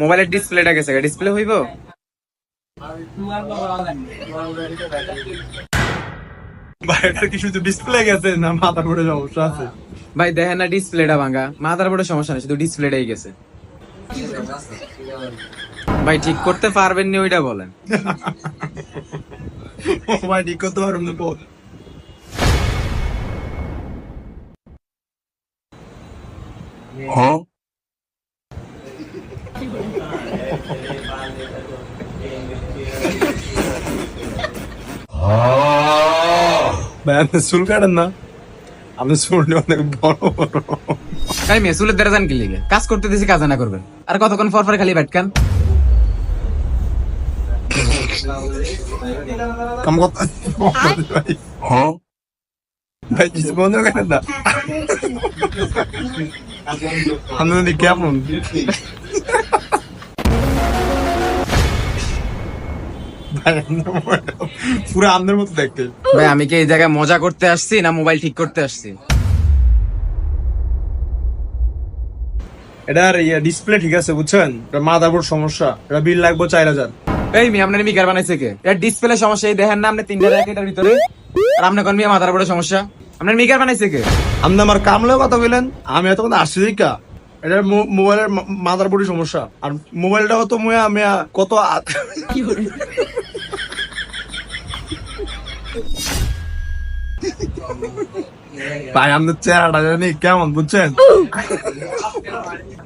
মোবাইলের ডিসপ্লেটা গেছে, ডিসপ্লে হইব? ভাই এটার কি শুধু ডিসপ্লে গেছে না মাথা পড়ে সমস্যা আছে? ভাই দেখেন না ডিসপ্লেটা ভাঙা, মাদারবোর্ডের সমস্যা নেই, শুধু ডিসপ্লেটাই গেছে। ভাই ঠিক করতে পারবেন নি ওইটা বলেন। ভাই ঠিক করতে পারুন না বল। ভাই আপনি চুল কাটেন না? আপনি চুল অনেক বড় বড়। তাই মেয়ে চুলের দ্বারা জান কি লিগে? কাজ করতে দিছি, কাজ না করবেন আর কতক্ষণ পর পর খালি ব্যাটকান। কাম করতে ভাই। ভাই কিছু বন্ধ করেন না। আপনি কেমন? পুরো আমদের মতো দেখতে। ভাই আমি কি এই জায়গায় মজা করতে আসছি না মোবাইল ঠিক করতে আসছি? এটার ডিসপ্লে ঠিক আছে বুঝছেন, মাদারবোর্ড সমস্যা, এটা বিল লাগবে 4000। এই মি আপনার মিকার বানাইছে কে? এটা ডিসপ্লে সমস্যা, এই দেখেন না আপনি 3টা র্যাক এটার ভিতরে, আর আপনি কোন মিয়া মাদারবোর্ডের সমস্যা? আপনার মিকার বানাইছে কে? আপনি আমার কামলেও কথা বললেন, আমি এত কথা আসছি কা এটা মোবাইলের মাদারবোর্ডের সমস্যা, আর মোবাইলটাও তো মুয়া মিয়া কত ভাই আপনার চেহারাটা জানি কেমন বুঝছেন?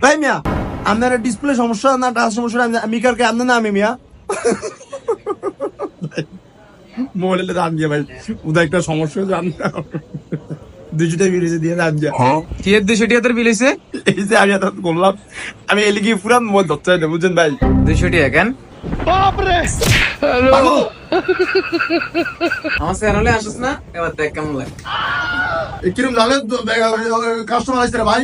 ভাই মিয়া আপনার ডিসপ্লে সমস্যা না টাচ সমস্যা, মিকারকে আপনার না আমি মিয়া মোবাইলের দাম দিয়ে ভাই ওদের একটা সমস্যা জান 200 টাকা বিল দিয়ে দাম যা। কি এর 200 টাকা তোর বিল হইছে? এই যে আমি এত করলাম, আমি এলিগি পুরান মোবাইল ধরতে চাই না বুঝছেন ভাই। 200 টাকা কেন? বাপরে আমার চ্যানেলে আসিস না, এবার দেখ কেমন লাগে। কিরম জানেন কাস্টমার আসছে ভাই।